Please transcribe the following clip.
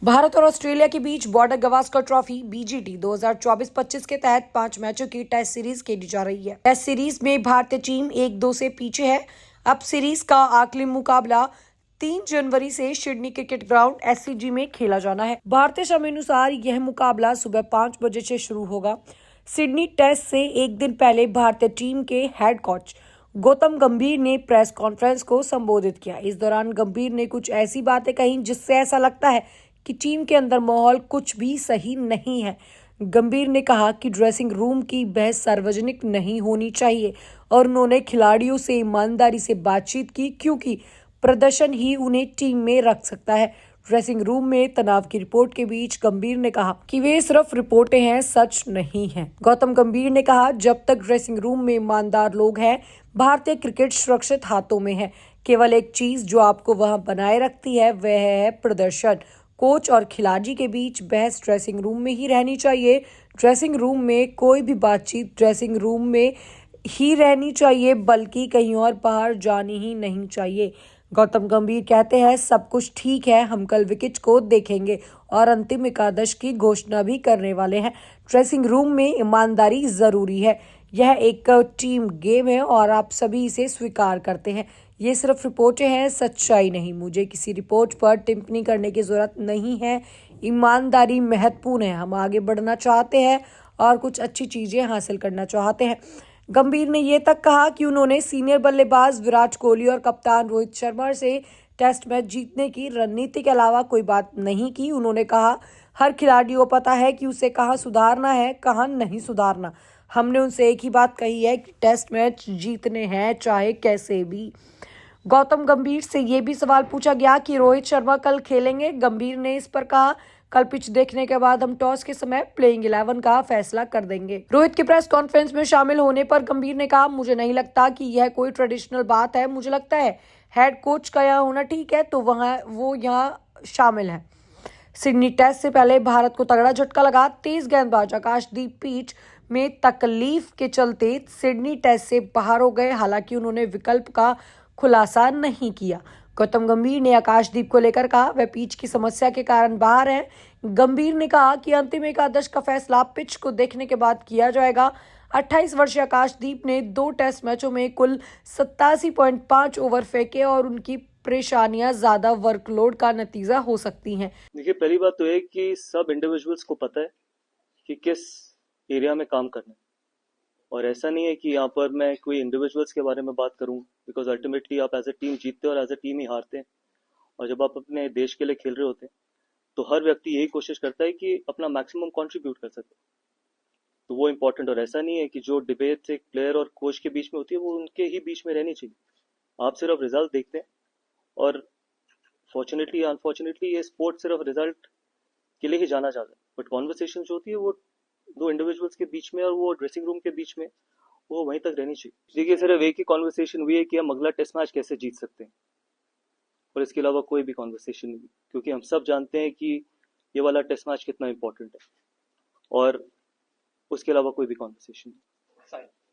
भारत और ऑस्ट्रेलिया के बीच border Gavaskar trophy BGT 2024-25 के तहत 5 मैचों की टेस्ट सीरीज खेली जा रही है। टेस्ट सीरीज में भारतीय टीम 1-2 से पीछे है। अब सीरीज का आखिरी मुकाबला 3 जनवरी से सिडनी क्रिकेट ग्राउंड SCG में खेला जाना है। भारतीय समय अनुसार यह मुकाबला सुबह 5 बजे से शुरू होगा। सिडनी टेस्ट से एक दिन पहले भारतीय टीम के हेड कोच गौतम गंभीर ने प्रेस कॉन्फ्रेंस को संबोधित किया। इस दौरान गंभीर ने कुछ ऐसी बातें कही जिससे ऐसा लगता है कि टीम के अंदर माहौल कुछ भी सही नहीं है। गंभीर ने कहा कि ड्रेसिंग रूम की बहस सार्वजनिक नहीं होनी चाहिए और उन्होंने खिलाड़ियों से ईमानदारी से बातचीत की क्योंकि प्रदर्शन ही उन्हें टीम में रख सकता है। ड्रेसिंग रूम में तनाव की रिपोर्ट के बीच गंभीर ने कहा कि वे सिर्फ रिपोर्टें हैं, सच नहीं है। गौतम गंभीर ने कहा, जब तक ड्रेसिंग रूम में ईमानदार लोग हैं, भारतीय क्रिकेट सुरक्षित हाथों में है। केवल एक चीज जो आपको वहां बनाए रखती है वह है प्रदर्शन। कोच और खिलाड़ी के बीच बहस ड्रेसिंग रूम में ही रहनी चाहिए। ड्रेसिंग रूम में कोई भी बातचीत ड्रेसिंग रूम में ही रहनी चाहिए, बल्कि कहीं और बाहर जानी ही नहीं चाहिए। गौतम गंभीर कहते हैं, सब कुछ ठीक है, हम कल विकेट को देखेंगे और अंतिम एकादश की घोषणा भी करने वाले हैं। ड्रेसिंग रूम में ईमानदारी जरूरी है। यह एक टीम गेम है और आप सभी इसे स्वीकार करते हैं। ये सिर्फ रिपोर्टें हैं, सच्चाई नहीं। मुझे किसी रिपोर्ट पर टिप्पणी करने की जरूरत नहीं है। ईमानदारी महत्वपूर्ण है। हम आगे बढ़ना चाहते हैं और कुछ अच्छी चीजें हासिल करना चाहते हैं। गंभीर ने ये तक कहा कि उन्होंने सीनियर बल्लेबाज विराट कोहली और कप्तान रोहित शर्मा से टेस्ट मैच जीतने की रणनीति के अलावा कोई बात नहीं की। उन्होंने कहा, हर खिलाड़ी को पता है कि उसे कहाँ सुधारना है, कहाँ नहीं सुधारना। हमने उनसे एक ही बात कही है कि टेस्ट मैच जीतने हैं, चाहे कैसे भी। गौतम गंभीर से ये भी सवाल पूछा गया कि रोहित शर्मा कल खेलेंगे। गंभीर ने इस पर कहा, कल पिच देखने के बाद हम टॉस के समय प्लेइंग 11 का फैसला कर देंगे। रोहित की प्रेस कॉन्फ्रेंस में शामिल होने पर गंभीर ने कहा, मुझे नहीं लगता कि यह कोई ट्रेडिशनल बात है। मुझे लगता है हेड कोच का यहाँ होना ठीक है, तो वो यहाँ शामिल है। सिडनी टेस्ट से पहले भारत को तगड़ा झटका लगा। तेज गेंदबाज आकाशदीप पिच में तकलीफ के चलते सिडनी टेस्ट से बाहर हो गए। हालांकि उन्होंने विकल्प का खुलासा नहीं किया। गौतम गंभीर ने आकाशदीप को लेकर कहा, वह पिच की समस्या के कारण बाहर है। गंभीर ने कहा कि अंतिम एकादश का फैसला पिच को देखने के बाद किया जाएगा। 28 वर्षीय आकाशदीप ने 2 टेस्ट मैचों में कुल 87.5 ओवर फेंके और उनकी परेशानियां ज्यादा वर्कलोड का नतीजा हो सकती हैं। देखिए, पहली बात तो है कि सब इंडिविजुअल्स को पता है कि किस एरिया में काम करना है, और ऐसा नहीं है कि यहाँ पर मैं कोई इंडिविजुअल्स के बारे में बात करूँ, बिकॉज अल्टीमेटली आप एज ए टीम जीतते हैं और एज ए टीम ही हारते हैं। और जब आप अपने देश के लिए खेल रहे होते हैं तो हर व्यक्ति यही कोशिश करता है कि अपना मैक्सिमम कंट्रीब्यूट कर सके, तो वो इम्पोर्टेंट। और ऐसा नहीं है कि जो डिबेट एक प्लेयर और कोच के बीच में होती है वो उनके ही बीच में रहनी चाहिए। आप सिर्फ रिजल्ट देखते हैं, और फॉर्चुनेटली अनफॉर्चुनेटली ये स्पोर्ट सिर्फ रिजल्ट के लिए ही जाना जाता है, बट कॉन्वर्सेशन जो होती है वो दो इंडिविजुअल्स के बीच में और वो ड्रेसिंग रूम के बीच में वो वहीं तक रहनी चाहिए। देखिए, सिर्फ एक ही कॉन्वर्सेशन हुई है कि हम अगला टेस्ट मैच कैसे जीत सकते हैं, और इसके अलावा कोई भी कॉन्वर्सेशन नहीं, क्योंकि हम सब जानते हैं कि ये वाला टेस्ट मैच कितना इंपॉर्टेंट है, और उसके अलावा कोई भी कॉन्वर्सेशन नहीं।